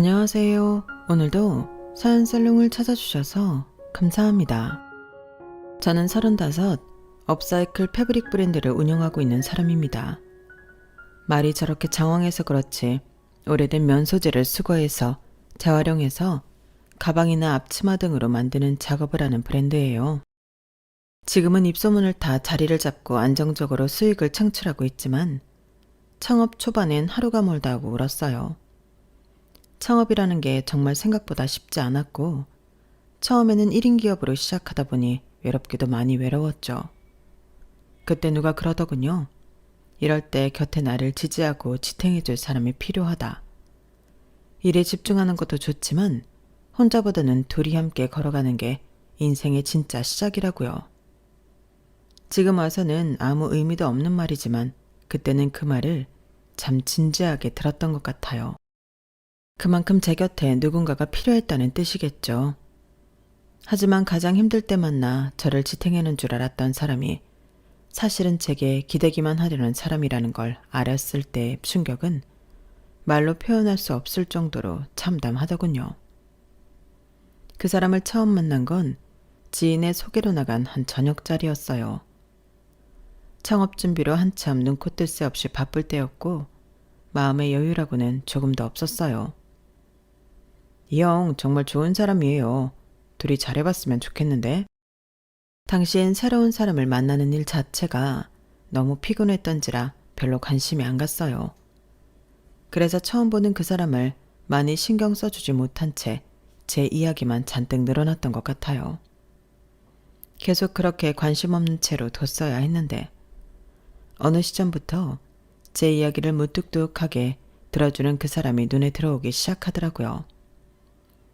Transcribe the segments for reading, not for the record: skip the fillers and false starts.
안녕하세요. 오늘도 사연살롱을 찾아주셔서 감사합니다. 저는 35, 업사이클 패브릭 브랜드를 운영하고 있는 사람입니다. 말이 저렇게 장황해서 그렇지 오래된 면 소재를 수거해서 재활용해서 가방이나 앞치마 등으로 만드는 작업을 하는 브랜드예요. 지금은 입소문을 타 자리를 잡고 안정적으로 수익을 창출하고 있지만 창업 초반엔 하루가 멀다 하고 울었어요. 창업이라는 게 정말 생각보다 쉽지 않았고 처음에는 1인 기업으로 시작하다 보니 외롭기도 많이 외로웠죠. 그때 누가 그러더군요. 이럴 때 곁에 나를 지지하고 지탱해줄 사람이 필요하다. 일에 집중하는 것도 좋지만 혼자보다는 둘이 함께 걸어가는 게 인생의 진짜 시작이라고요. 지금 와서는 아무 의미도 없는 말이지만 그때는 그 말을 참 진지하게 들었던 것 같아요. 그만큼 제 곁에 누군가가 필요했다는 뜻이겠죠. 하지만 가장 힘들 때 만나 저를 지탱하는 줄 알았던 사람이 사실은 제게 기대기만 하려는 사람이라는 걸 알았을 때의 충격은 말로 표현할 수 없을 정도로 참담하더군요. 그 사람을 처음 만난 건 지인의 소개로 나간 한 저녁자리였어요. 창업 준비로 한참 눈코 뜰 새 없이 바쁠 때였고 마음의 여유라고는 조금도 없었어요. 이 형 정말 좋은 사람이에요. 둘이 잘해봤으면 좋겠는데. 당시엔 새로운 사람을 만나는 일 자체가 너무 피곤했던지라 별로 관심이 안 갔어요. 그래서 처음 보는 그 사람을 많이 신경 써주지 못한 채 제 이야기만 잔뜩 늘어났던 것 같아요. 계속 그렇게 관심 없는 채로 뒀어야 했는데 어느 시점부터 제 이야기를 무뚝뚝하게 들어주는 그 사람이 눈에 들어오기 시작하더라고요.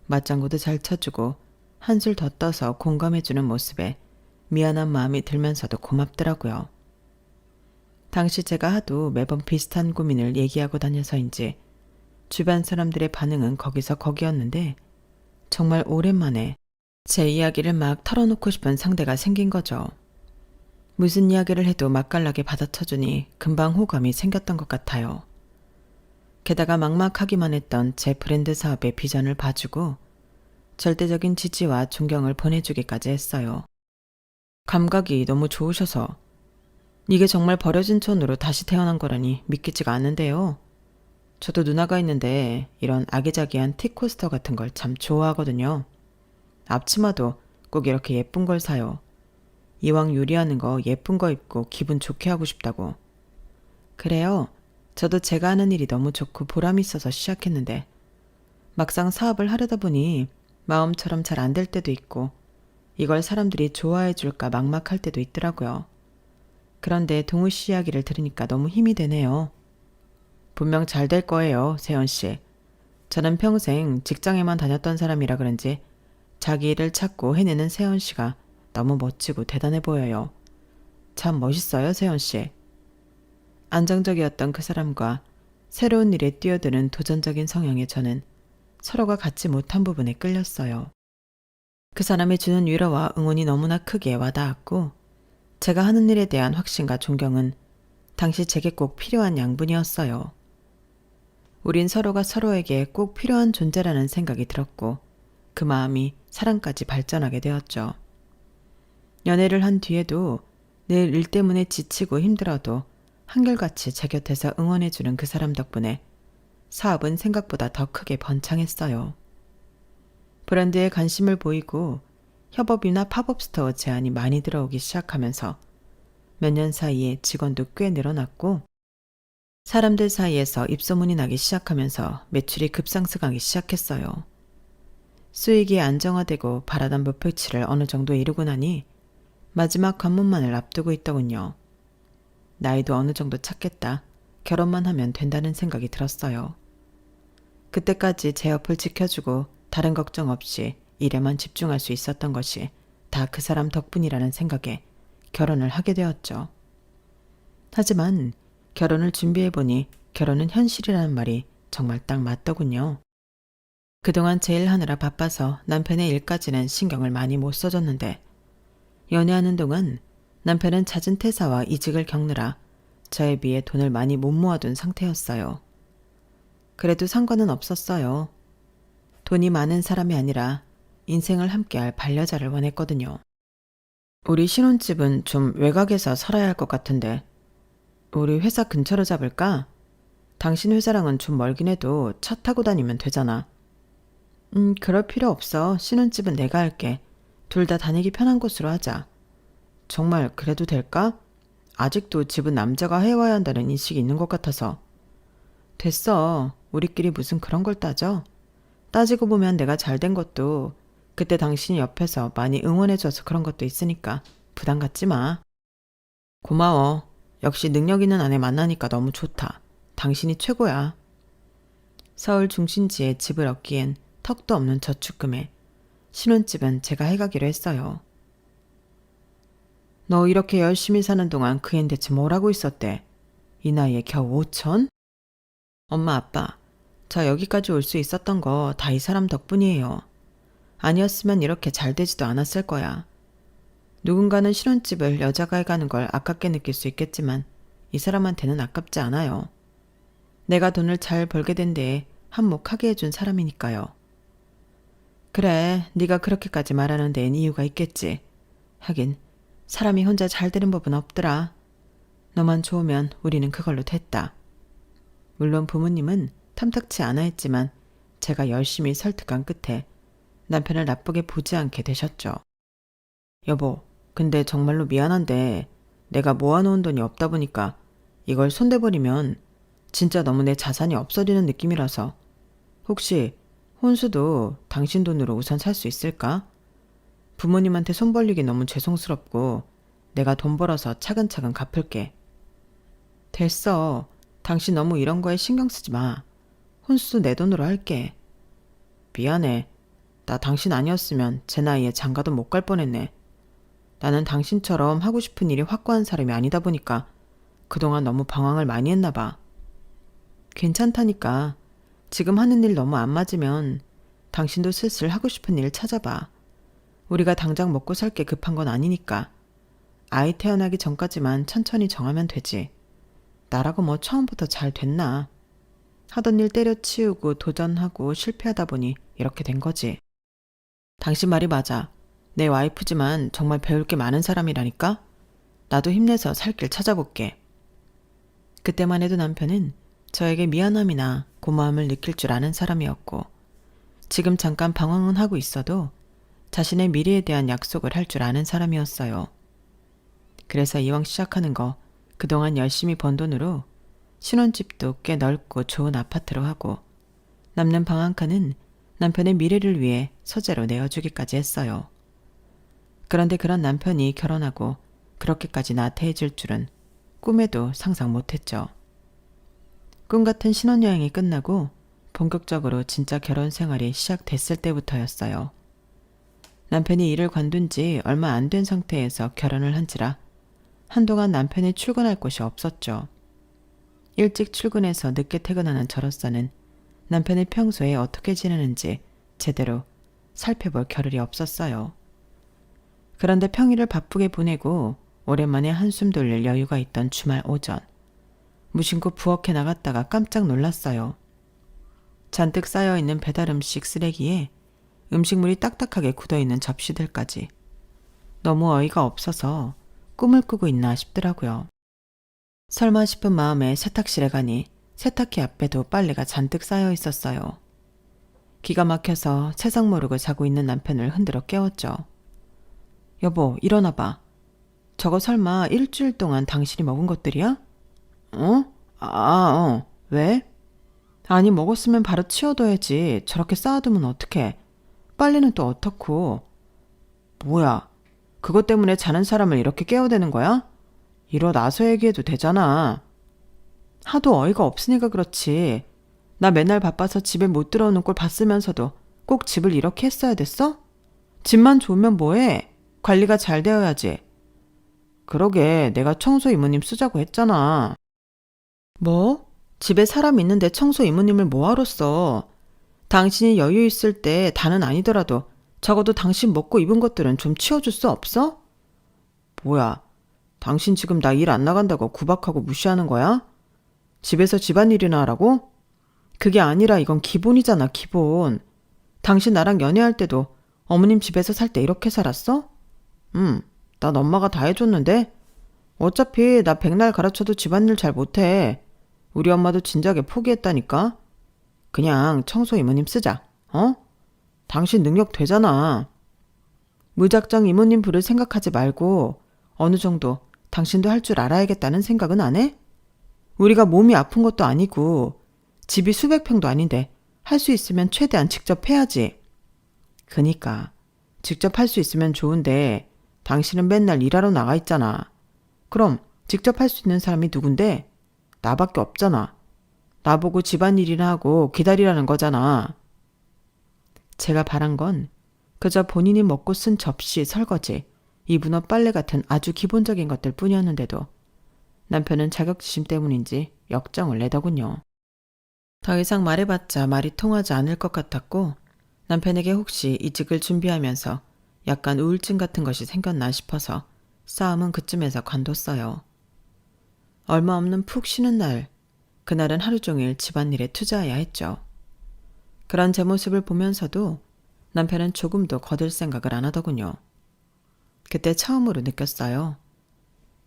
맞장구도 잘 쳐주고 한술 더 떠서 공감해주는 모습에 미안한 마음이 들면서도 고맙더라고요. 당시 제가 하도 매번 비슷한 고민을 얘기하고 다녀서인지 주변 사람들의 반응은 거기서 거기였는데 정말 오랜만에 제 이야기를 막 털어놓고 싶은 상대가 생긴 거죠. 무슨 이야기를 해도 맛깔나게 받아쳐주니 금방 호감이 생겼던 것 같아요. 게다가 막막하기만 했던 제 브랜드 사업의 비전을 봐주고 절대적인 지지와 존경을 보내주기까지 했어요. 감각이 너무 좋으셔서 이게 정말 버려진 천으로 다시 태어난 거라니 믿기지가 않는데요. 저도 누나가 있는데 이런 아기자기한 티코스터 같은 걸 참 좋아하거든요. 앞치마도 꼭 이렇게 예쁜 걸 사요. 이왕 요리하는 거 예쁜 거 입고 기분 좋게 하고 싶다고. 그래요. 저도 제가 하는 일이 너무 좋고 보람이 있어서 시작했는데 막상 사업을 하려다 보니 마음처럼 잘 안 될 때도 있고 이걸 사람들이 좋아해 줄까 막막할 때도 있더라고요. 그런데 동우 씨 이야기를 들으니까 너무 힘이 되네요. 분명 잘 될 거예요, 세연 씨. 저는 평생 직장에만 다녔던 사람이라 그런지 자기 일을 찾고 해내는 세연 씨가 너무 멋지고 대단해 보여요. 참 멋있어요, 세연 씨. 안정적이었던 그 사람과 새로운 일에 뛰어드는 도전적인 성향의 저는 서로가 갖지 못한 부분에 끌렸어요. 그 사람이 주는 위로와 응원이 너무나 크게 와닿았고 제가 하는 일에 대한 확신과 존경은 당시 제게 꼭 필요한 양분이었어요. 우린 서로가 서로에게 꼭 필요한 존재라는 생각이 들었고 그 마음이 사랑까지 발전하게 되었죠. 연애를 한 뒤에도 늘 일 때문에 지치고 힘들어도 한결같이 제 곁에서 응원해주는 그 사람 덕분에 사업은 생각보다 더 크게 번창했어요. 브랜드에 관심을 보이고 협업이나 팝업 스토어 제안이 많이 들어오기 시작하면서 몇 년 사이에 직원도 꽤 늘어났고 사람들 사이에서 입소문이 나기 시작하면서 매출이 급상승하기 시작했어요. 수익이 안정화되고 바라던 목표치를 어느 정도 이루고 나니 마지막 관문만을 앞두고 있더군요. 나이도 어느 정도 찼겠다. 결혼만 하면 된다는 생각이 들었어요. 그때까지 제 옆을 지켜주고 다른 걱정 없이 일에만 집중할 수 있었던 것이 다 그 사람 덕분이라는 생각에 결혼을 하게 되었죠. 하지만 결혼을 준비해보니 결혼은 현실이라는 말이 정말 딱 맞더군요. 그동안 제 일 하느라 바빠서 남편의 일까지는 신경을 많이 못 써줬는데 연애하는 동안 남편은 잦은 퇴사와 이직을 겪느라 저에 비해 돈을 많이 못 모아둔 상태였어요. 그래도 상관은 없었어요. 돈이 많은 사람이 아니라 인생을 함께할 반려자를 원했거든요. 우리 신혼집은 좀 외곽에서 살아야 할 것 같은데 우리 회사 근처로 잡을까? 당신 회사랑은 좀 멀긴 해도 차 타고 다니면 되잖아. 그럴 필요 없어. 신혼집은 내가 할게. 둘 다 다니기 편한 곳으로 하자. 정말 그래도 될까? 아직도 집은 남자가 해와야 한다는 인식이 있는 것 같아서. 됐어. 우리끼리 무슨 그런 걸 따져? 따지고 보면 내가 잘 된 것도 그때 당신이 옆에서 많이 응원해줘서 그런 것도 있으니까 부담 갖지 마. 고마워. 역시 능력 있는 아내 만나니까 너무 좋다. 당신이 최고야. 서울 중심지에 집을 얻기엔 턱도 없는 저축금에 신혼집은 제가 해가기로 했어요. 너 이렇게 열심히 사는 동안 그 앤 대체 뭘 하고 있었대? 이 나이에 겨우 5천? 엄마 아빠, 저 여기까지 올 수 있었던 거 다 이 사람 덕분이에요. 아니었으면 이렇게 잘 되지도 않았을 거야. 누군가는 신혼집을 여자가 해가는 걸 아깝게 느낄 수 있겠지만 이 사람한테는 아깝지 않아요. 내가 돈을 잘 벌게 된 데에 한몫하게 해준 사람이니까요. 그래, 네가 그렇게까지 말하는 데엔 이유가 있겠지. 하긴 사람이 혼자 잘 되는 법은 없더라. 너만 좋으면 우리는 그걸로 됐다. 물론 부모님은 탐탁치 않아 했지만 제가 열심히 설득한 끝에 남편을 나쁘게 보지 않게 되셨죠. 여보, 근데 정말로 미안한데 내가 모아놓은 돈이 없다 보니까 이걸 손대버리면 진짜 너무 내 자산이 없어지는 느낌이라서 혹시 혼수도 당신 돈으로 우선 살 수 있을까? 부모님한테 손 벌리기 너무 죄송스럽고 내가 돈 벌어서 차근차근 갚을게. 됐어. 당신 너무 이런 거에 신경 쓰지 마. 혼수 내 돈으로 할게. 미안해. 나 당신 아니었으면 제 나이에 장가도 못 갈 뻔했네. 나는 당신처럼 하고 싶은 일이 확고한 사람이 아니다 보니까 그동안 너무 방황을 많이 했나 봐. 괜찮다니까. 지금 하는 일 너무 안 맞으면 당신도 슬슬 하고 싶은 일 찾아봐. 우리가 당장 먹고 살 게 급한 건 아니니까. 아이 태어나기 전까지만 천천히 정하면 되지. 나라고 뭐 처음부터 잘 됐나. 하던 일 때려치우고 도전하고 실패하다 보니 이렇게 된 거지. 당신 말이 맞아. 내 와이프지만 정말 배울 게 많은 사람이라니까? 나도 힘내서 살 길 찾아볼게. 그때만 해도 남편은 저에게 미안함이나 고마움을 느낄 줄 아는 사람이었고 지금 잠깐 방황은 하고 있어도 자신의 미래에 대한 약속을 할 줄 아는 사람이었어요. 그래서 이왕 시작하는 거 그동안 열심히 번 돈으로 신혼집도 꽤 넓고 좋은 아파트로 하고 남는 방 한 칸은 남편의 미래를 위해 소재로 내어주기까지 했어요. 그런데 그런 남편이 결혼하고 그렇게까지 나태해질 줄은 꿈에도 상상 못했죠. 꿈 같은 신혼여행이 끝나고 본격적으로 진짜 결혼 생활이 시작됐을 때부터였어요. 남편이 일을 관둔 지 얼마 안 된 상태에서 결혼을 한지라 한동안 남편이 출근할 곳이 없었죠. 일찍 출근해서 늦게 퇴근하는 저로서는 남편이 평소에 어떻게 지내는지 제대로 살펴볼 겨를이 없었어요. 그런데 평일을 바쁘게 보내고 오랜만에 한숨 돌릴 여유가 있던 주말 오전 무심코 부엌에 나갔다가 깜짝 놀랐어요. 잔뜩 쌓여있는 배달음식 쓰레기에 음식물이 딱딱하게 굳어있는 접시들까지. 너무 어이가 없어서 꿈을 꾸고 있나 싶더라고요. 설마 싶은 마음에 세탁실에 가니 세탁기 앞에도 빨래가 잔뜩 쌓여 있었어요. 기가 막혀서 세상 모르고 자고 있는 남편을 흔들어 깨웠죠. 여보, 일어나봐. 저거 설마 일주일 동안 당신이 먹은 것들이야? 왜? 아니, 먹었으면 바로 치워둬야지. 저렇게 쌓아두면 어떡해. 빨래는 또 어떻고. 뭐야, 그것 때문에 자는 사람을 이렇게 깨워대는 거야? 일어나서 얘기해도 되잖아. 하도 어이가 없으니까 그렇지. 나 맨날 바빠서 집에 못 들어오는 꼴 봤으면서도 꼭 집을 이렇게 했어야 됐어? 집만 좋으면 뭐해? 관리가 잘 되어야지. 그러게, 내가 청소 이모님 쓰자고 했잖아. 뭐? 집에 사람 있는데 청소 이모님을 뭐하러 써? 당신이 여유 있을 때 다는 아니더라도 적어도 당신 먹고 입은 것들은 좀 치워줄 수 없어? 뭐야, 당신 지금 나 일 안 나간다고 구박하고 무시하는 거야? 집에서 집안일이나 하라고? 그게 아니라 이건 기본이잖아, 기본. 당신 나랑 연애할 때도 어머님 집에서 살 때 이렇게 살았어? 난 엄마가 다 해줬는데? 어차피 나 백날 가르쳐도 집안일 잘 못해. 우리 엄마도 진작에 포기했다니까? 그냥 청소 이모님 쓰자. 어? 당신 능력 되잖아. 무작정 이모님 부를 생각하지 말고 어느 정도 당신도 할 줄 알아야겠다는 생각은 안 해? 우리가 몸이 아픈 것도 아니고 집이 수백 평도 아닌데 할 수 있으면 최대한 직접 해야지. 그니까 직접 할 수 있으면 좋은데 당신은 맨날 일하러 나가 있잖아. 그럼 직접 할 수 있는 사람이 누군데? 나밖에 없잖아. 나보고 집안일이나 하고 기다리라는 거잖아. 제가 바란 건 그저 본인이 먹고 쓴 접시, 설거지, 이분업 빨래 같은 아주 기본적인 것들 뿐이었는데도 남편은 자격지심 때문인지 역정을 내더군요. 더 이상 말해봤자 말이 통하지 않을 것 같았고 남편에게 혹시 이직을 준비하면서 약간 우울증 같은 것이 생겼나 싶어서 싸움은 그쯤에서 관뒀어요. 얼마 없는 푹 쉬는 날, 그날은 하루 종일 집안일에 투자해야 했죠. 그런 제 모습을 보면서도 남편은 조금도 거들 생각을 안 하더군요. 그때 처음으로 느꼈어요.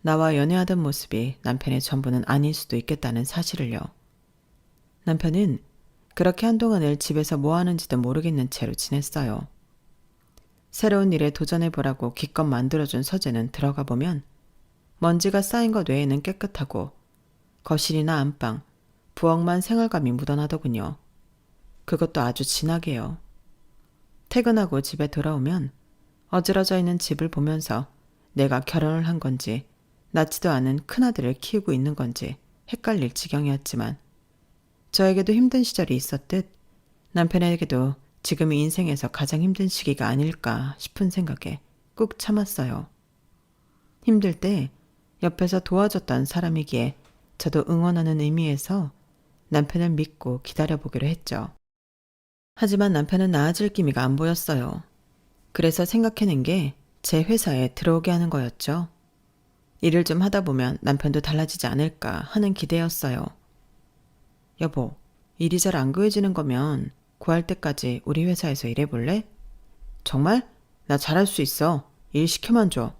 나와 연애하던 모습이 남편의 전부는 아닐 수도 있겠다는 사실을요. 남편은 그렇게 한동안을 집에서 뭐 하는지도 모르겠는 채로 지냈어요. 새로운 일에 도전해보라고 기껏 만들어준 서재는 들어가 보면 먼지가 쌓인 것 외에는 깨끗하고 거실이나 안방, 부엌만 생활감이 묻어나더군요. 그것도 아주 진하게요. 퇴근하고 집에 돌아오면 어지러져 있는 집을 보면서 내가 결혼을 한 건지 낳지도 않은 큰아들을 키우고 있는 건지 헷갈릴 지경이었지만 저에게도 힘든 시절이 있었듯 남편에게도 지금이 인생에서 가장 힘든 시기가 아닐까 싶은 생각에 꾹 참았어요. 힘들 때 옆에서 도와줬던 사람이기에 저도 응원하는 의미에서 남편을 믿고 기다려보기로 했죠. 하지만 남편은 나아질 기미가 안 보였어요. 그래서 생각해낸 게 제 회사에 들어오게 하는 거였죠. 일을 좀 하다 보면 남편도 달라지지 않을까 하는 기대였어요. 여보, 일이 잘 안 구해지는 거면 구할 때까지 우리 회사에서 일해볼래? 정말? 나 잘할 수 있어. 일 시켜만 줘.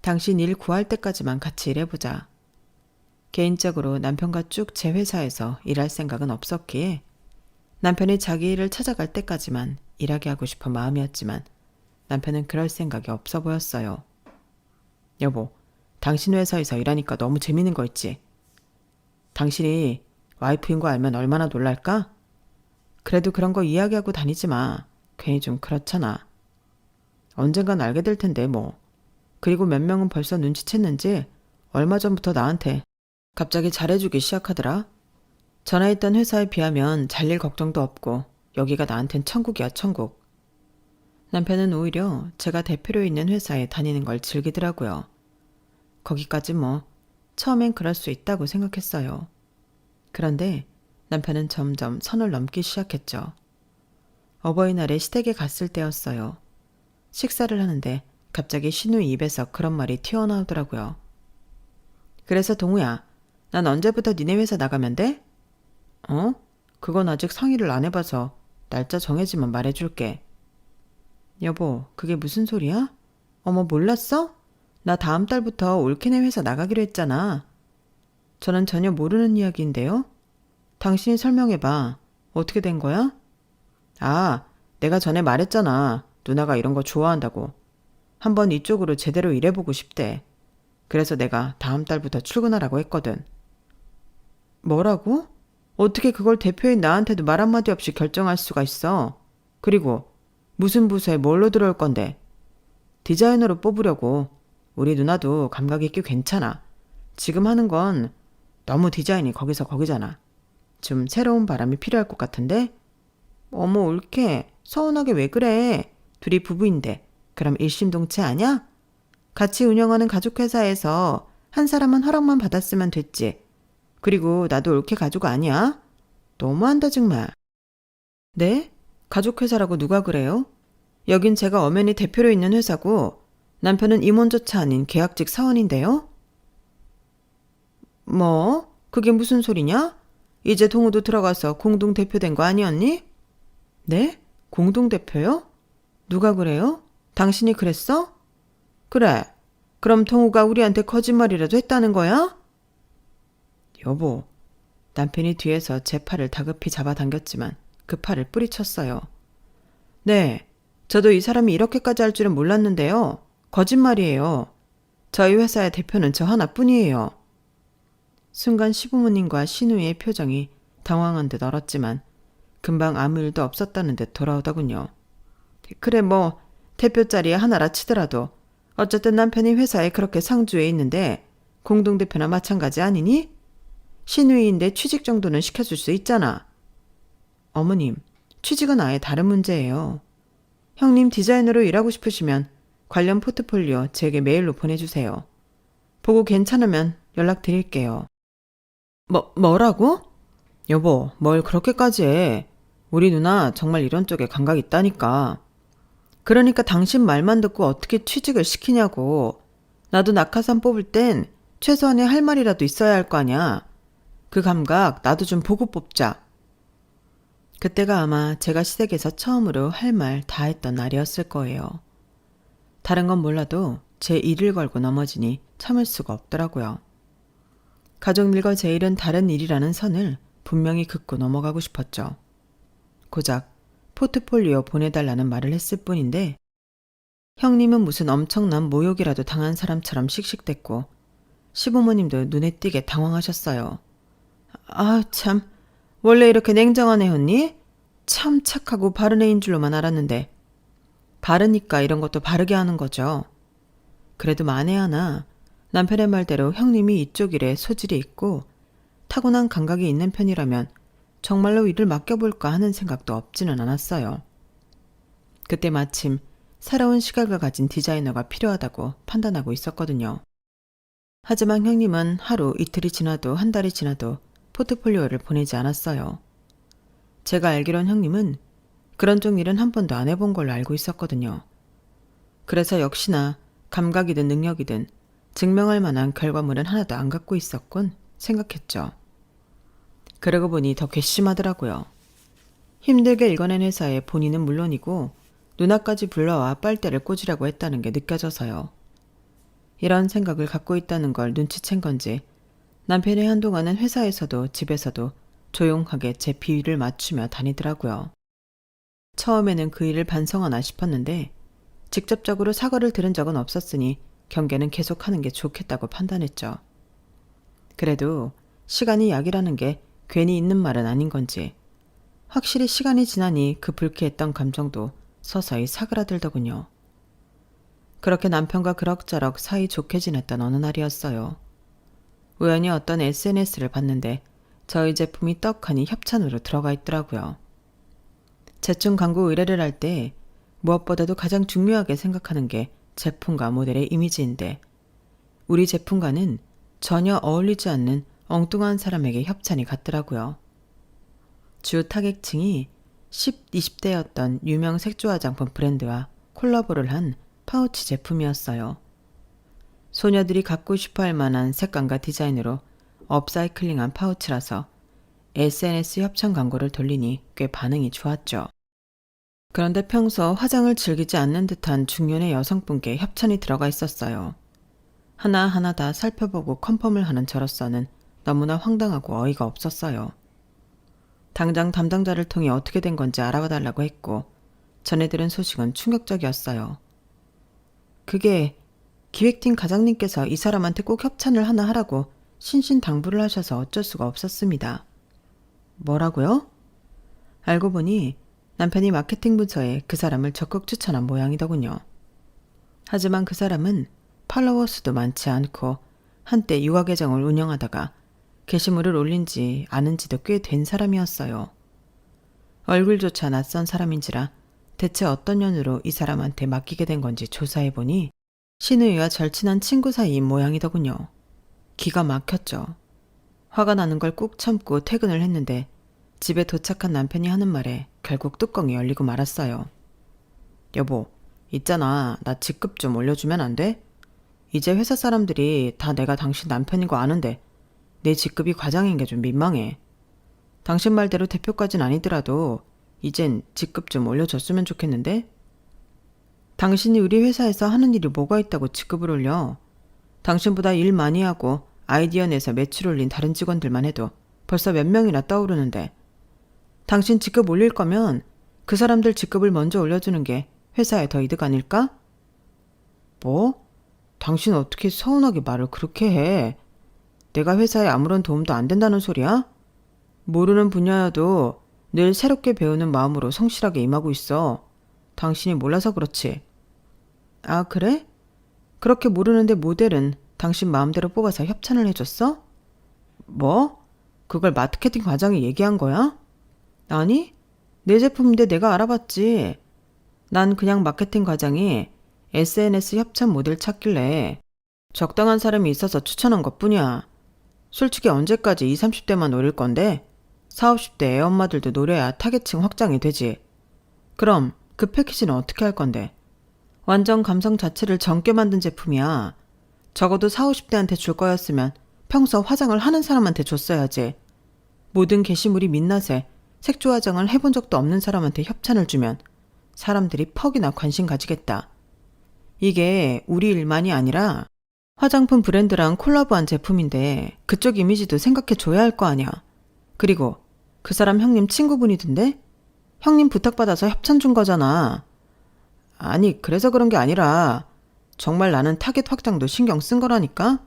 당신 일 구할 때까지만 같이 일해보자. 개인적으로 남편과 쭉 제 회사에서 일할 생각은 없었기에 남편이 자기 일을 찾아갈 때까지만 일하게 하고 싶은 마음이었지만 남편은 그럴 생각이 없어 보였어요. 여보, 당신 회사에서 일하니까 너무 재밌는 거 있지? 당신이 와이프인 거 알면 얼마나 놀랄까? 그래도 그런 거 이야기하고 다니지 마. 괜히 좀 그렇잖아. 언젠간 알게 될 텐데 뭐. 그리고 몇 명은 벌써 눈치챘는지 얼마 전부터 나한테 갑자기 잘해주기 시작하더라. 전에 있던 회사에 비하면 잘릴 걱정도 없고 여기가 나한텐 천국이야, 천국. 남편은 오히려 제가 대표로 있는 회사에 다니는 걸 즐기더라고요. 거기까지 뭐 처음엔 그럴 수 있다고 생각했어요. 그런데 남편은 점점 선을 넘기 시작했죠. 어버이날에 시댁에 갔을 때였어요. 식사를 하는데 갑자기 신우이 입에서 그런 말이 튀어나오더라고요. 그래서 동우야, 난 언제부터 니네 회사 나가면 돼? 어? 그건 아직 상의를 안 해봐서 날짜 정해지면 말해줄게. 여보, 그게 무슨 소리야? 어머, 몰랐어? 나 다음 달부터 올케네 회사 나가기로 했잖아. 저는 전혀 모르는 이야기인데요. 당신이 설명해봐. 어떻게 된 거야? 아, 내가 전에 말했잖아. 누나가 이런 거 좋아한다고. 한번 이쪽으로 제대로 일해보고 싶대. 그래서 내가 다음 달부터 출근하라고 했거든. 뭐라고? 어떻게 그걸 대표인 나한테도 말 한마디 없이 결정할 수가 있어? 그리고 무슨 부서에 뭘로 들어올 건데? 디자이너로 뽑으려고. 우리 누나도 감각이 꽤 괜찮아. 지금 하는 건 너무 디자인이 거기서 거기잖아. 좀 새로운 바람이 필요할 것 같은데? 어머, 올케. 서운하게 왜 그래? 둘이 부부인데 그럼 일심동체 아냐? 같이 운영하는 가족회사에서 한 사람은 허락만 받았으면 됐지. 그리고 나도 올케 가족 아니야? 너무한다 정말. 네? 가족회사라고 누가 그래요? 여긴 제가 엄연히 대표로 있는 회사고 남편은 임원조차 아닌 계약직 사원인데요? 뭐? 그게 무슨 소리냐? 이제 동우도 들어가서 공동대표 된 거 아니었니? 네? 공동대표요? 누가 그래요? 당신이 그랬어? 그래. 그럼 동우가 우리한테 거짓말이라도 했다는 거야? 여보, 남편이 뒤에서 제 팔을 다급히 잡아당겼지만 그 팔을 뿌리쳤어요. 네, 저도 이 사람이 이렇게까지 할 줄은 몰랐는데요. 거짓말이에요. 저희 회사의 대표는 저 하나뿐이에요. 순간 시부모님과 시누이의 표정이 당황한 듯 얼었지만 금방 아무 일도 없었다는 듯 돌아오더군요. 그래 뭐 대표 자리에 하나라 치더라도 어쨌든 남편이 회사에 그렇게 상주해 있는데 공동대표나 마찬가지 아니니? 시누이인데 취직 정도는 시켜줄 수 있잖아. 어머님, 취직은 아예 다른 문제예요. 형님 디자이너로 일하고 싶으시면 관련 포트폴리오 제게 메일로 보내주세요. 보고 괜찮으면 연락드릴게요. 뭐라고? 여보, 뭘 그렇게까지 해. 우리 누나 정말 이런 쪽에 감각 있다니까. 그러니까 당신 말만 듣고 어떻게 취직을 시키냐고. 나도 낙하산 뽑을 땐 최소한의 할 말이라도 있어야 할 거 아냐. 그 감각 나도 좀 보고 뽑자. 그때가 아마 제가 시댁에서 처음으로 할 말 다 했던 날이었을 거예요. 다른 건 몰라도 제 일을 걸고 넘어지니 참을 수가 없더라고요. 가족 일과 제 일은 다른 일이라는 선을 분명히 긋고 넘어가고 싶었죠. 고작 포트폴리오 보내달라는 말을 했을 뿐인데 형님은 무슨 엄청난 모욕이라도 당한 사람처럼 씩씩댔고 시부모님도 눈에 띄게 당황하셨어요. 아 참, 원래 이렇게 냉정한 애였니? 참 착하고 바른 애인 줄로만 알았는데. 바르니까 이런 것도 바르게 하는 거죠. 그래도 만에 하나 남편의 말대로 형님이 이쪽 일에 소질이 있고 타고난 감각이 있는 편이라면 정말로 일을 맡겨볼까 하는 생각도 없지는 않았어요. 그때 마침 새로운 시각을 가진 디자이너가 필요하다고 판단하고 있었거든요. 하지만 형님은 하루 이틀이 지나도 한 달이 지나도 포트폴리오를 보내지 않았어요. 제가 알기론 형님은 그런 쪽 일은 한 번도 안 해본 걸로 알고 있었거든요. 그래서 역시나 감각이든 능력이든 증명할 만한 결과물은 하나도 안 갖고 있었군 생각했죠. 그러고 보니 더 괘씸하더라고요. 힘들게 읽어낸 회사에 본인은 물론이고 누나까지 불러와 빨대를 꽂으려고 했다는 게 느껴져서요. 이런 생각을 갖고 있다는 걸 눈치챈 건지 남편이 한동안은 회사에서도 집에서도 조용하게 제 비위를 맞추며 다니더라고요. 처음에는 그 일을 반성하나 싶었는데 직접적으로 사과를 들은 적은 없었으니 경계는 계속하는 게 좋겠다고 판단했죠. 그래도 시간이 약이라는 게 괜히 있는 말은 아닌 건지 확실히 시간이 지나니 그 불쾌했던 감정도 서서히 사그라들더군요. 그렇게 남편과 그럭저럭 사이 좋게 지냈던 어느 날이었어요. 우연히 어떤 SNS를 봤는데 저희 제품이 떡하니 협찬으로 들어가 있더라고요. 제품 광고 의뢰를 할 때 무엇보다도 가장 중요하게 생각하는 게 제품과 모델의 이미지인데 우리 제품과는 전혀 어울리지 않는 엉뚱한 사람에게 협찬이 갔더라고요. 주 타겟층이 10, 20대였던 유명 색조 화장품 브랜드와 콜라보를 한 파우치 제품이었어요. 소녀들이 갖고 싶어 할 만한 색감과 디자인으로 업사이클링한 파우치라서 SNS 협찬 광고를 돌리니 꽤 반응이 좋았죠. 그런데 평소 화장을 즐기지 않는 듯한 중년의 여성분께 협찬이 들어가 있었어요. 하나하나 다 살펴보고 컨펌을 하는 저로서는 너무나 황당하고 어이가 없었어요. 당장 담당자를 통해 어떻게 된 건지 알아봐 달라고 했고 전해 들은 소식은 충격적이었어요. 그게 기획팀 과장님께서 이 사람한테 꼭 협찬을 하나 하라고 신신당부를 하셔서 어쩔 수가 없었습니다. 뭐라고요? 알고 보니 남편이 마케팅 부서에 그 사람을 적극 추천한 모양이더군요. 하지만 그 사람은 팔로워 수도 많지 않고 한때 유아 계정을 운영하다가 게시물을 올린 지 않은 지도 꽤 된 사람이었어요. 얼굴조차 낯선 사람인지라 대체 어떤 연유로 이 사람한테 맡기게 된 건지 조사해보니 시누이와 절친한 친구 사이인 모양이더군요. 기가 막혔죠. 화가 나는 걸 꾹 참고 퇴근을 했는데 집에 도착한 남편이 하는 말에 결국 뚜껑이 열리고 말았어요. 여보, 있잖아. 나 직급 좀 올려주면 안 돼? 이제 회사 사람들이 다 내가 당신 남편인 거 아는데 내 직급이 과장인 게 좀 민망해. 당신 말대로 대표까진 아니더라도 이젠 직급 좀 올려줬으면 좋겠는데? 당신이 우리 회사에서 하는 일이 뭐가 있다고 직급을 올려? 당신보다 일 많이 하고 아이디어 내서 매출 올린 다른 직원들만 해도 벌써 몇 명이나 떠오르는데, 당신 직급 올릴 거면 그 사람들 직급을 먼저 올려주는 게 회사에 더 이득 아닐까? 뭐? 당신 어떻게 서운하게 말을 그렇게 해? 내가 회사에 아무런 도움도 안 된다는 소리야? 모르는 분야여도 늘 새롭게 배우는 마음으로 성실하게 임하고 있어. 당신이 몰라서 그렇지. 아, 그래? 그렇게 모르는데 모델은 당신 마음대로 뽑아서 협찬을 해줬어? 뭐? 그걸 마케팅 과장이 얘기한 거야? 아니, 내 제품인데 내가 알아봤지. 난 그냥 마케팅 과장이 SNS 협찬 모델 찾길래 적당한 사람이 있어서 추천한 것뿐이야. 솔직히 언제까지 20, 30대만 노릴 건데 40, 50대 애 엄마들도 노려야 타겟층 확장이 되지. 그럼 그 패키지는 어떻게 할 건데? 완전 감성 자체를 젊게 만든 제품이야. 적어도 40, 50대한테 줄 거였으면 평소 화장을 하는 사람한테 줬어야지. 모든 게시물이 민낯에 색조 화장을 해본 적도 없는 사람한테 협찬을 주면 사람들이 퍽이나 관심 가지겠다. 이게 우리 일만이 아니라 화장품 브랜드랑 콜라보한 제품인데 그쪽 이미지도 생각해 줘야 할 거 아니야. 그리고 그 사람 형님 친구분이던데? 형님 부탁받아서 협찬 준 거잖아. 아니, 그래서 그런 게 아니라 정말 나는 타겟 확장도 신경 쓴 거라니까?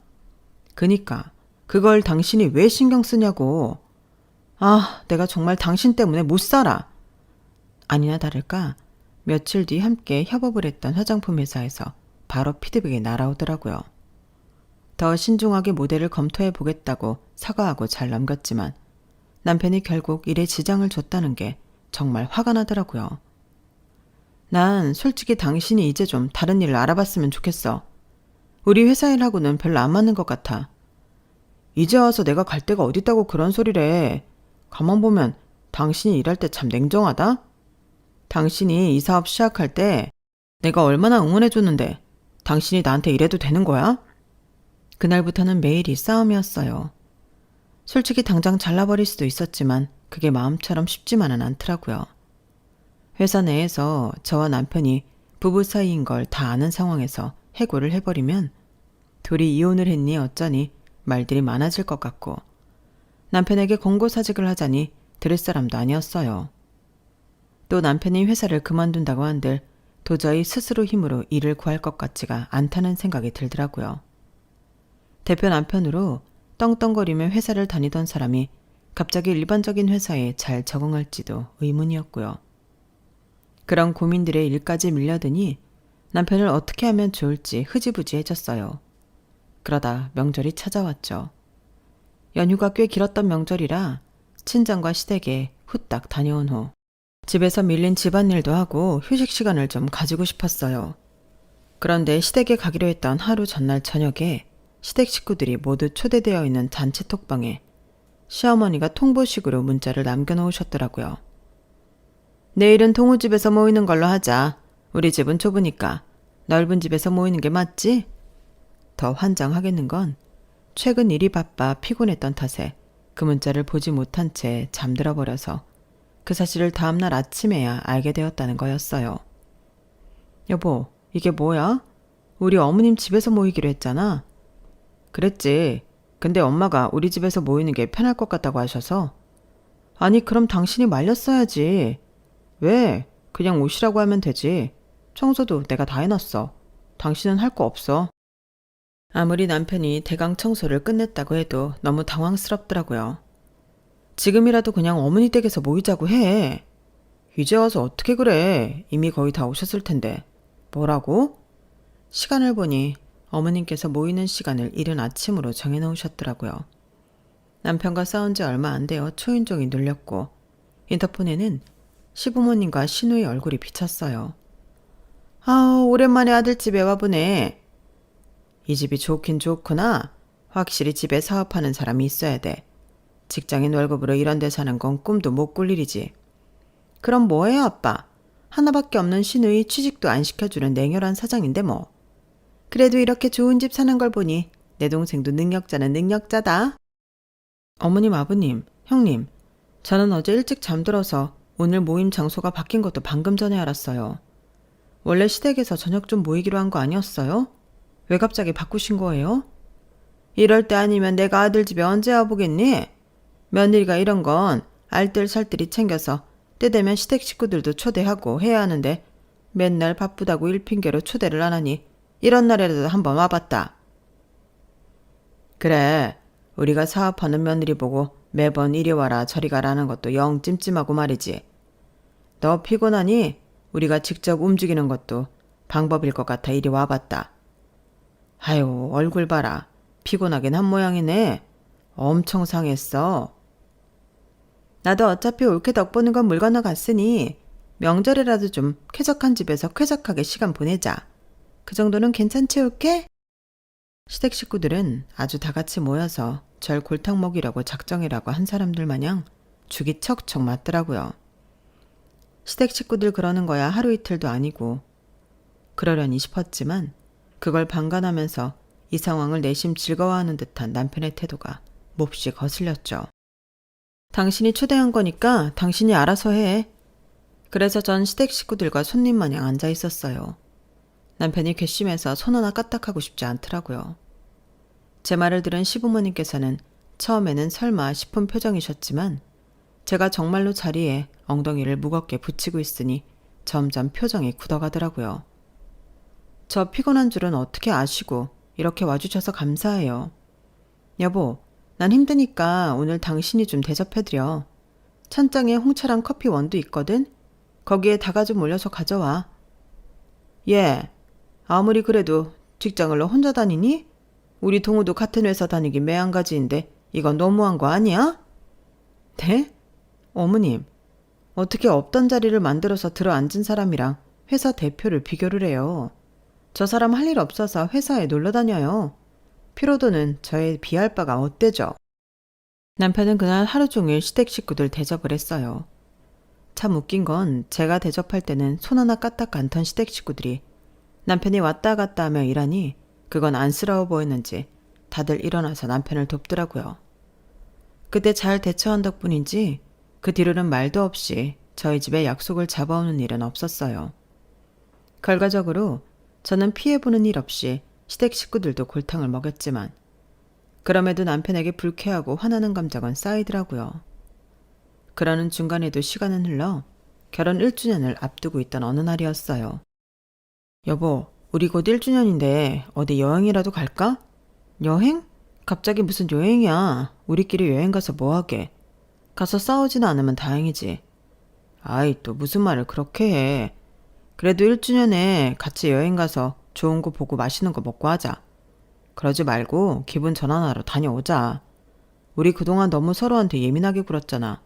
그니까 그걸 당신이 왜 신경 쓰냐고. 아, 내가 정말 당신 때문에 못 살아. 아니나 다를까 며칠 뒤 함께 협업을 했던 화장품 회사에서 바로 피드백이 날아오더라고요. 더 신중하게 모델을 검토해 보겠다고 사과하고 잘 넘겼지만 남편이 결국 일에 지장을 줬다는 게 정말 화가 나더라고요. 난 솔직히 당신이 이제 좀 다른 일을 알아봤으면 좋겠어. 우리 회사 일하고는 별로 안 맞는 것 같아. 이제 와서 내가 갈 데가 어딨다고 그런 소리를 해. 가만 보면 당신이 일할 때 참 냉정하다? 당신이 이 사업 시작할 때 내가 얼마나 응원해줬는데 당신이 나한테 이래도 되는 거야? 그날부터는 매일이 싸움이었어요. 솔직히 당장 잘라버릴 수도 있었지만 그게 마음처럼 쉽지만은 않더라고요. 회사 내에서 저와 남편이 부부 사이인 걸 다 아는 상황에서 해고를 해버리면 둘이 이혼을 했니 어쩌니 말들이 많아질 것 같고, 남편에게 권고사직을 하자니 들을 사람도 아니었어요. 또 남편이 회사를 그만둔다고 한들 도저히 스스로 힘으로 일을 구할 것 같지가 않다는 생각이 들더라고요. 대표 남편으로 떵떵거리며 회사를 다니던 사람이 갑자기 일반적인 회사에 잘 적응할지도 의문이었고요. 그런 고민들에 일까지 밀려드니 남편을 어떻게 하면 좋을지 흐지부지해졌어요. 그러다 명절이 찾아왔죠. 연휴가 꽤 길었던 명절이라 친정과 시댁에 후딱 다녀온 후 집에서 밀린 집안일도 하고 휴식 시간을 좀 가지고 싶었어요. 그런데 시댁에 가기로 했던 하루 전날 저녁에 시댁 식구들이 모두 초대되어 있는 잔치 톡방에 시어머니가 통보식으로 문자를 남겨놓으셨더라고요. 내일은 동우집에서 모이는 걸로 하자. 우리 집은 좁으니까 넓은 집에서 모이는 게 맞지? 더 환장하겠는 건 최근 일이 바빠 피곤했던 탓에 그 문자를 보지 못한 채 잠들어 버려서 그 사실을 다음날 아침에야 알게 되었다는 거였어요. 여보, 이게 뭐야? 우리 어머님 집에서 모이기로 했잖아. 그랬지. 근데 엄마가 우리 집에서 모이는 게 편할 것 같다고 하셔서. 아니, 그럼 당신이 말렸어야지. 왜? 그냥 오시라고 하면 되지. 청소도 내가 다 해놨어. 당신은 할 거 없어. 아무리 남편이 대강 청소를 끝냈다고 해도 너무 당황스럽더라고요. 지금이라도 그냥 어머니 댁에서 모이자고 해. 이제 와서 어떻게 그래. 이미 거의 다 오셨을 텐데. 뭐라고? 시간을 보니 어머님께서 모이는 시간을 이른 아침으로 정해놓으셨더라고요. 남편과 싸운 지 얼마 안 되어 초인종이 눌렸고 인터폰에는 시부모님과 시누이 얼굴이 비쳤어요. 아우, 오랜만에 아들집에 와보네. 이 집이 좋긴 좋구나. 확실히 집에 사업하는 사람이 있어야 돼. 직장인 월급으로 이런 데 사는 건 꿈도 못 꿀 일이지. 그럼 뭐해요, 아빠? 하나밖에 없는 시누이 취직도 안 시켜주는 냉혈한 사장인데 뭐. 그래도 이렇게 좋은 집 사는 걸 보니 내 동생도 능력자는 능력자다. 어머님, 아버님, 형님, 저는 어제 일찍 잠들어서 오늘 모임 장소가 바뀐 것도 방금 전에 알았어요. 원래 시댁에서 저녁 좀 모이기로 한 거 아니었어요? 왜 갑자기 바꾸신 거예요? 이럴 때 아니면 내가 아들 집에 언제 와보겠니? 며느리가 이런 건 알뜰살뜰히 챙겨서 때 되면 시댁 식구들도 초대하고 해야 하는데 맨날 바쁘다고 일 핑계로 초대를 안 하니 이런 날에라도 한번 와봤다. 그래, 우리가 사업하는 며느리 보고 매번 이리 와라 저리 가라는 것도 영 찜찜하고 말이지. 너 피곤하니 우리가 직접 움직이는 것도 방법일 것 같아 이리 와봤다. 아유, 얼굴 봐라. 피곤하긴 한 모양이네. 엄청 상했어. 나도 어차피 올케 덕보는 건 물 건너갔으니 명절이라도 좀 쾌적한 집에서 쾌적하게 시간 보내자. 그 정도는 괜찮지 올케? 시댁 식구들은 아주 다 같이 모여서 절 골탕 먹이려고 작정이라고 한 사람들 마냥 죽이 척척 맞더라고요. 시댁 식구들 그러는 거야 하루 이틀도 아니고. 그러려니 싶었지만 그걸 방관하면서 이 상황을 내심 즐거워하는 듯한 남편의 태도가 몹시 거슬렸죠. 당신이 초대한 거니까 당신이 알아서 해. 그래서 전 시댁 식구들과 손님 마냥 앉아 있었어요. 남편이 괘씸해서 손 하나 까딱하고 싶지 않더라고요. 제 말을 들은 시부모님께서는 처음에는 설마 싶은 표정이셨지만 제가 정말로 자리에 엉덩이를 무겁게 붙이고 있으니 점점 표정이 굳어가더라고요. 저 피곤한 줄은 어떻게 아시고 이렇게 와주셔서 감사해요. 여보, 난 힘드니까 오늘 당신이 좀 대접해드려. 찬장에 홍차랑 커피 원두 있거든? 거기에 다가 좀 올려서 가져와. 예, 아무리 그래도 직장을 너 혼자 다니니? 우리 동우도 같은 회사 다니기 매한가지인데 이건 너무한 거 아니야? 네? 어머님, 어떻게 없던 자리를 만들어서 들어앉은 사람이랑 회사 대표를 비교를 해요. 저 사람 할 일 없어서 회사에 놀러 다녀요. 피로도는 저에 비할 바가 어때죠? 남편은 그날 하루 종일 시댁 식구들 대접을 했어요. 참 웃긴 건 제가 대접할 때는 손 하나 까딱 않던 시댁 식구들이 남편이 왔다 갔다 하며 일하니 그건 안쓰러워 보였는지 다들 일어나서 남편을 돕더라고요. 그때 잘 대처한 덕분인지 그 뒤로는 말도 없이 저희 집에 약속을 잡아오는 일은 없었어요. 결과적으로 저는 피해보는 일 없이 시댁 식구들도 골탕을 먹였지만 그럼에도 남편에게 불쾌하고 화나는 감정은 쌓이더라고요. 그러는 중간에도 시간은 흘러 결혼 1주년을 앞두고 있던 어느 날이었어요. 여보, 우리 곧 1주년인데 어디 여행이라도 갈까? 여행? 갑자기 무슨 여행이야. 우리끼리 여행 가서 뭐하게. 가서 싸우지는 않으면 다행이지. 아이, 또 무슨 말을 그렇게 해. 그래도 1주년에 같이 여행 가서 좋은 거 보고 맛있는 거 먹고 하자. 그러지 말고 기분 전환하러 다녀오자. 우리 그동안 너무 서로한테 예민하게 굴었잖아.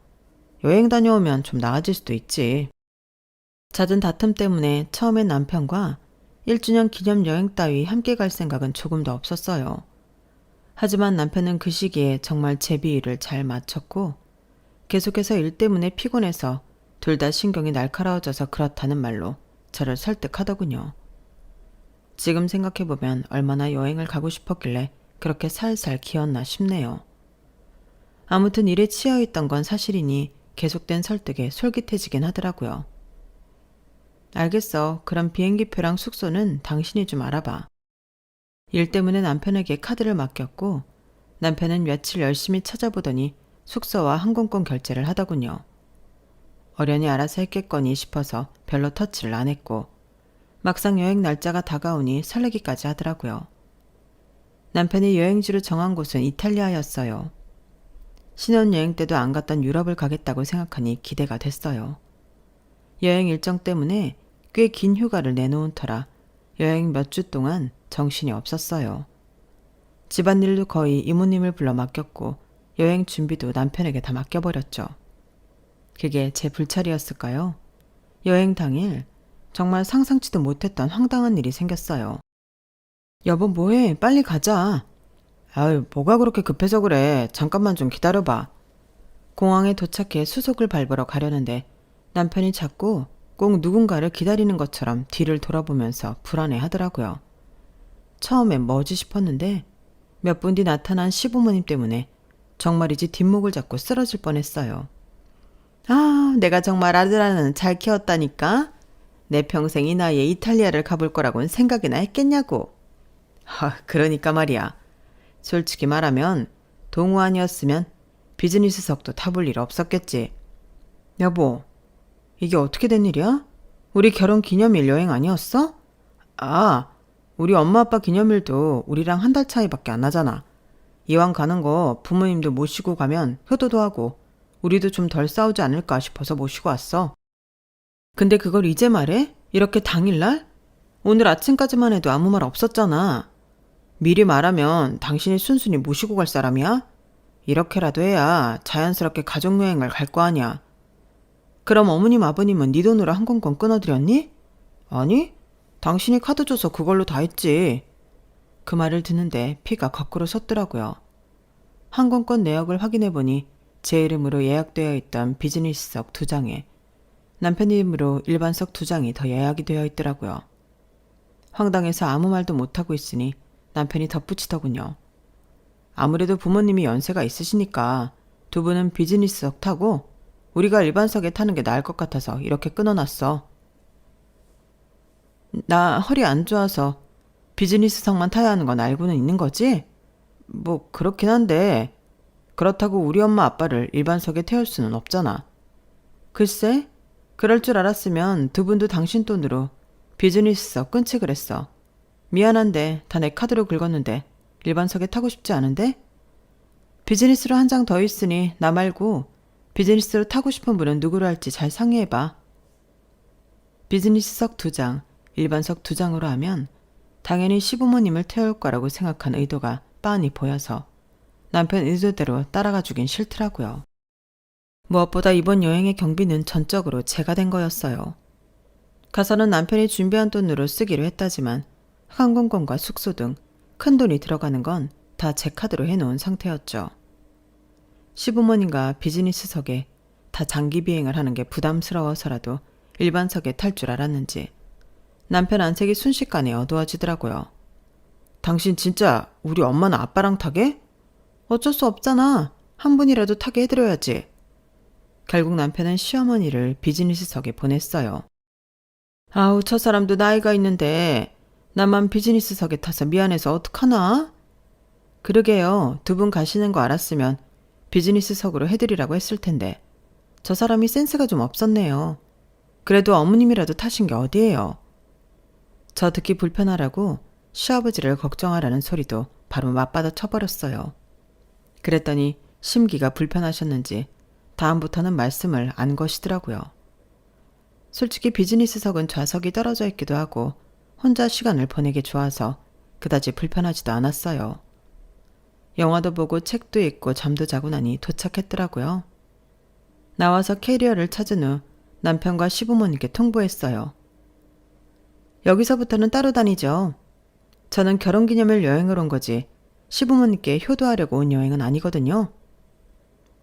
여행 다녀오면 좀 나아질 수도 있지. 잦은 다툼 때문에 처음엔 남편과 1주년 기념 여행 따위 함께 갈 생각은 조금도 없었어요. 하지만 남편은 그 시기에 정말 제비일을 잘 맞췄고 계속해서 일 때문에 피곤해서 둘 다 신경이 날카로워져서 그렇다는 말로 저를 설득하더군요. 지금 생각해보면 얼마나 여행을 가고 싶었길래 그렇게 살살 기었나 싶네요. 아무튼 일에 치여있던 건 사실이니 계속된 설득에 솔깃해지긴 하더라고요. 알겠어. 그럼 비행기표랑 숙소는 당신이 좀 알아봐. 일 때문에 남편에게 카드를 맡겼고 남편은 며칠 열심히 찾아보더니 숙소와 항공권 결제를 하더군요. 어련히 알아서 했겠거니 싶어서 별로 터치를 안 했고 막상 여행 날짜가 다가오니 설레기까지 하더라고요. 남편이 여행지로 정한 곳은 이탈리아였어요. 신혼여행 때도 안 갔던 유럽을 가겠다고 생각하니 기대가 됐어요. 여행 일정 때문에 꽤 긴 휴가를 내놓은 터라 여행 몇 주 동안 정신이 없었어요. 집안일도 거의 이모님을 불러 맡겼고 여행 준비도 남편에게 다 맡겨버렸죠. 그게 제 불찰이었을까요? 여행 당일 정말 상상치도 못했던 황당한 일이 생겼어요. 여보 뭐해? 빨리 가자. 아유, 뭐가 그렇게 급해서 그래. 잠깐만 좀 기다려봐. 공항에 도착해 수속을 밟으러 가려는데 남편이 자꾸 꼭 누군가를 기다리는 것처럼 뒤를 돌아보면서 불안해 하더라고요. 처음엔 뭐지 싶었는데 몇 분 뒤 나타난 시부모님 때문에 정말이지 뒷목을 잡고 쓰러질 뻔했어요. 아, 내가 정말 아들 하나는 잘 키웠다니까. 내 평생 이 나이에 이탈리아를 가볼 거라고는 생각이나 했겠냐고. 그러니까 말이야. 솔직히 말하면 동우 아니었으면 비즈니스석도 타볼 일 없었겠지. 여보, 이게 어떻게 된 일이야? 우리 결혼 기념일 여행 아니었어? 아, 우리 엄마 아빠 기념일도 우리랑 한 달 차이밖에 안 나잖아. 이왕 가는 거 부모님도 모시고 가면 효도도 하고 우리도 좀 덜 싸우지 않을까 싶어서 모시고 왔어. 근데 그걸 이제 말해? 이렇게 당일날? 오늘 아침까지만 해도 아무 말 없었잖아. 미리 말하면 당신이 순순히 모시고 갈 사람이야? 이렇게라도 해야 자연스럽게 가족여행을 갈 거 아니야. 그럼 어머님 아버님은 네 돈으로 항공권 끊어드렸니? 아니, 당신이 카드 줘서 그걸로 다 했지. 그 말을 듣는데 피가 거꾸로 섰더라고요. 항공권 내역을 확인해보니 제 이름으로 예약되어 있던 비즈니스석 2장에 남편 이름으로 일반석 2장이 더 예약이 되어 있더라고요. 황당해서 아무 말도 못하고 있으니 남편이 덧붙이더군요. 아무래도 부모님이 연세가 있으시니까 두 분은 비즈니스석 타고 우리가 일반석에 타는 게 나을 것 같아서 이렇게 끊어놨어. 나 허리 안 좋아서 비즈니스석만 타야 하는 건 알고는 있는 거지? 뭐 그렇긴 한데 그렇다고 우리 엄마 아빠를 일반석에 태울 수는 없잖아. 글쎄, 그럴 줄 알았으면 두 분도 당신 돈으로 비즈니스석 끊지 그랬어. 미안한데 다 내 카드로 긁었는데 일반석에 타고 싶지 않은데? 비즈니스로 한 장 더 있으니 나 말고 비즈니스로 타고 싶은 분은 누구로 할지 잘 상의해봐. 비즈니스석 2장, 일반석 2장으로 하면 당연히 시부모님을 태울 거라고 생각한 의도가 빤히 보여서 남편 의도대로 따라가 주긴 싫더라고요. 무엇보다 이번 여행의 경비는 전적으로 제가 된 거였어요. 가서는 남편이 준비한 돈으로 쓰기로 했다지만 항공권과 숙소 등 큰 돈이 들어가는 건 다 제 카드로 해놓은 상태였죠. 시부모님과 비즈니스석에 다 장기 비행을 하는 게 부담스러워서라도 일반석에 탈 줄 알았는지 남편 안색이 순식간에 어두워지더라고요. 당신 진짜 우리 엄마나 아빠랑 타게? 어쩔 수 없잖아. 한 분이라도 타게 해드려야지. 결국 남편은 시어머니를 비즈니스석에 보냈어요. 아우, 저 사람도 나이가 있는데 나만 비즈니스석에 타서 미안해서 어떡하나? 그러게요. 두 분 가시는 거 알았으면 비즈니스석으로 해드리라고 했을 텐데 저 사람이 센스가 좀 없었네요. 그래도 어머님이라도 타신 게 어디예요? 저 듣기 불편하라고 시아버지를 걱정하라는 소리도 바로 맞받아 쳐버렸어요. 그랬더니 심기가 불편하셨는지 다음부터는 말씀을 안 거시더라고요. 솔직히 비즈니스석은 좌석이 떨어져 있기도 하고 혼자 시간을 보내기 좋아서 그다지 불편하지도 않았어요. 영화도 보고 책도 읽고 잠도 자고 나니 도착했더라고요. 나와서 캐리어를 찾은 후 남편과 시부모님께 통보했어요. 여기서부터는 따로 다니죠. 저는 결혼기념일 여행을 온 거지 시부모님께 효도하려고 온 여행은 아니거든요.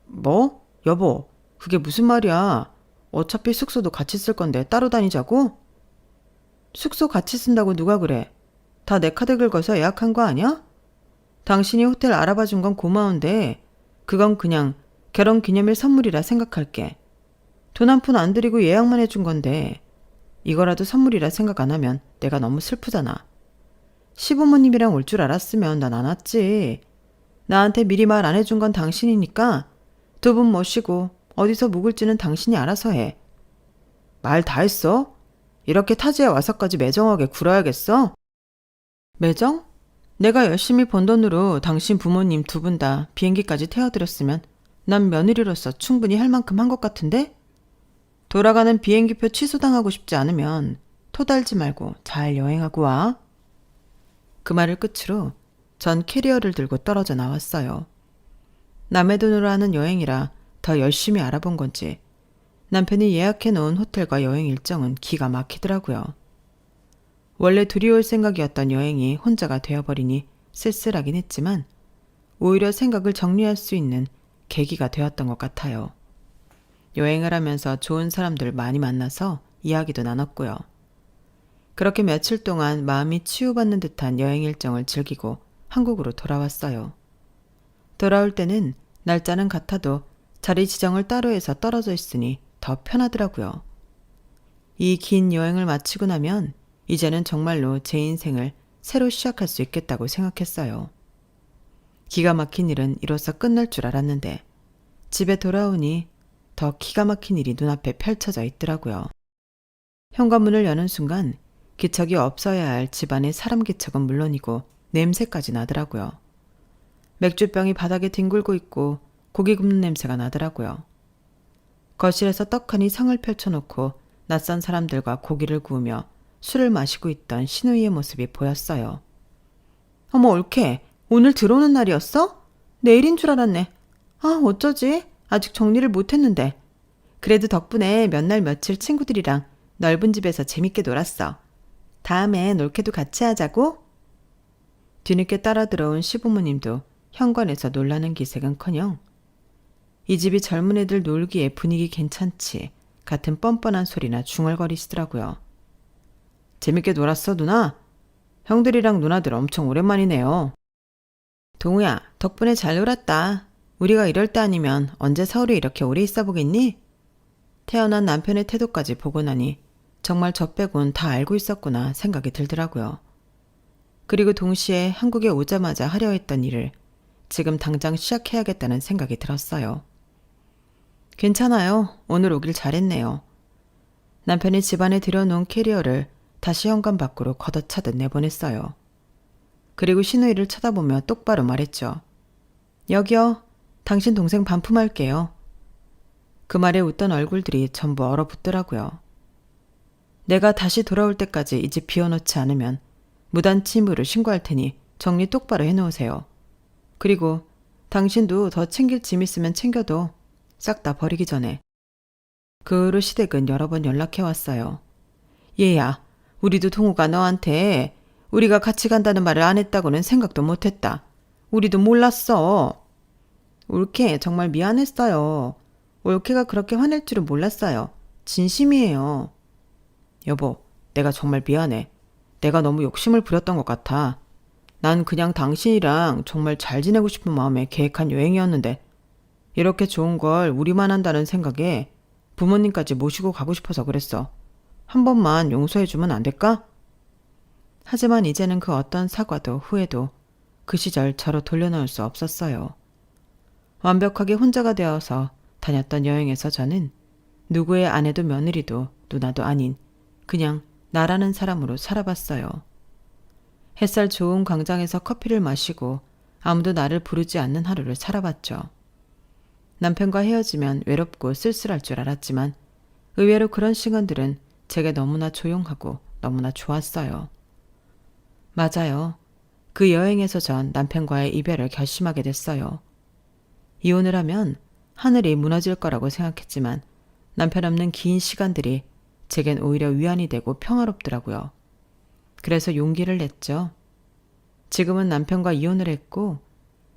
뭐? 여보, 그게 무슨 말이야? 어차피 숙소도 같이 쓸 건데 따로 다니자고? 숙소 같이 쓴다고 누가 그래? 다 내 카드 긁어서 예약한 거 아니야? 당신이 호텔 알아봐 준 건 고마운데 그건 그냥 결혼기념일 선물이라 생각할게. 돈 한 푼 안 들이고 예약만 해준 건데 이거라도 선물이라 생각 안 하면 내가 너무 슬프잖아. 시부모님이랑 올 줄 알았으면 난 안 왔지. 나한테 미리 말 안 해준 건 당신이니까 두 분 모시고 어디서 묵을지는 당신이 알아서 해. 말 다 했어? 이렇게 타지에 와서까지 매정하게 굴어야겠어? 매정? 내가 열심히 번 돈으로 당신 부모님 두 분 다 비행기까지 태워드렸으면 난 며느리로서 충분히 할 만큼 한 것 같은데? 돌아가는 비행기표 취소당하고 싶지 않으면 토달지 말고 잘 여행하고 와. 그 말을 끝으로 전 캐리어를 들고 떨어져 나왔어요. 남의 돈으로 하는 여행이라 더 열심히 알아본 건지 남편이 예약해 놓은 호텔과 여행 일정은 기가 막히더라고요. 원래 둘이 올 생각이었던 여행이 혼자가 되어버리니 쓸쓸하긴 했지만 오히려 생각을 정리할 수 있는 계기가 되었던 것 같아요. 여행을 하면서 좋은 사람들 많이 만나서 이야기도 나눴고요. 그렇게 며칠 동안 마음이 치유받는 듯한 여행 일정을 즐기고 한국으로 돌아왔어요. 돌아올 때는 날짜는 같아도 자리 지정을 따로 해서 떨어져 있으니 더 편하더라고요. 이 긴 여행을 마치고 나면 이제는 정말로 제 인생을 새로 시작할 수 있겠다고 생각했어요. 기가 막힌 일은 이로써 끝날 줄 알았는데 집에 돌아오니 더 기가 막힌 일이 눈앞에 펼쳐져 있더라고요. 현관문을 여는 순간 기척이 없어야 할 집안의 사람 기척은 물론이고 냄새까지 나더라고요. 맥주병이 바닥에 뒹굴고 있고 고기 굽는 냄새가 나더라고요. 거실에서 떡하니 상을 펼쳐놓고 낯선 사람들과 고기를 구우며 술을 마시고 있던 신우이의 모습이 보였어요. 어머 올케, 오늘 들어오는 날이었어? 내일인 줄 알았네. 아 어쩌지? 아직 정리를 못했는데. 그래도 덕분에 몇 날 며칠 친구들이랑 넓은 집에서 재밌게 놀았어. 다음엔 올케도 같이 하자고? 뒤늦게 따라 들어온 시부모님도 현관에서 놀라는 기색은커녕 이 집이 젊은 애들 놀기에 분위기 괜찮지 같은 뻔뻔한 소리나 중얼거리시더라고요. 재밌게 놀았어 누나? 형들이랑 누나들 엄청 오랜만이네요. 동우야, 덕분에 잘 놀았다. 우리가 이럴 때 아니면 언제 서울에 이렇게 오래 있어 보겠니? 태어난 남편의 태도까지 보고 나니 정말 저 빼곤 다 알고 있었구나 생각이 들더라고요. 그리고 동시에 한국에 오자마자 하려 했던 일을 지금 당장 시작해야겠다는 생각이 들었어요. 괜찮아요. 오늘 오길 잘했네요. 남편이 집안에 들여놓은 캐리어를 다시 현관 밖으로 걷어차듯 내보냈어요. 그리고 신우이를 쳐다보며 똑바로 말했죠. 여기요. 당신 동생 반품할게요. 그 말에 웃던 얼굴들이 전부 얼어붙더라고요. 내가 다시 돌아올 때까지 이 집 비워놓지 않으면 무단 침입으로 신고할 테니 정리 똑바로 해놓으세요. 그리고 당신도 더 챙길 짐 있으면 챙겨도 싹 다 버리기 전에. 그 후로 시댁은 여러 번 연락해왔어요. 얘야, 우리도 동우가 너한테 우리가 같이 간다는 말을 안 했다고는 생각도 못했다. 우리도 몰랐어. 올케 정말 미안했어요. 올케가 그렇게 화낼 줄은 몰랐어요. 진심이에요. 여보, 내가 정말 미안해. 내가 너무 욕심을 부렸던 것 같아. 난 그냥 당신이랑 정말 잘 지내고 싶은 마음에 계획한 여행이었는데 이렇게 좋은 걸 우리만 한다는 생각에 부모님까지 모시고 가고 싶어서 그랬어. 한 번만 용서해주면 안 될까? 하지만 이제는 그 어떤 사과도 후회도 그 시절 저로 돌려놓을 수 없었어요. 완벽하게 혼자가 되어서 다녔던 여행에서 저는 누구의 아내도 며느리도 누나도 아닌 그냥 나라는 사람으로 살아봤어요. 햇살 좋은 광장에서 커피를 마시고 아무도 나를 부르지 않는 하루를 살아봤죠. 남편과 헤어지면 외롭고 쓸쓸할 줄 알았지만 의외로 그런 시간들은 제게 너무나 조용하고 너무나 좋았어요. 맞아요. 그 여행에서 전 남편과의 이별을 결심하게 됐어요. 이혼을 하면 하늘이 무너질 거라고 생각했지만 남편 없는 긴 시간들이 제겐 오히려 위안이 되고 평화롭더라고요. 그래서 용기를 냈죠. 지금은 남편과 이혼을 했고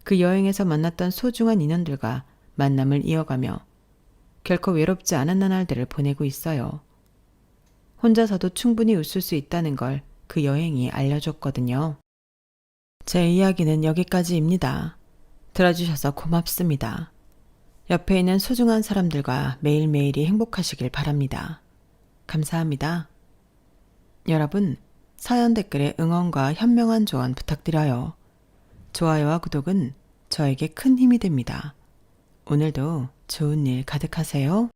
그 여행에서 만났던 소중한 인연들과 만남을 이어가며 결코 외롭지 않은 나날들을 보내고 있어요. 혼자서도 충분히 웃을 수 있다는 걸 그 여행이 알려줬거든요. 제 이야기는 여기까지입니다. 들어주셔서 고맙습니다. 옆에 있는 소중한 사람들과 매일매일이 행복하시길 바랍니다. 감사합니다. 여러분, 사연 댓글에 응원과 현명한 조언 부탁드려요. 좋아요와 구독은 저에게 큰 힘이 됩니다. 오늘도 좋은 일 가득하세요.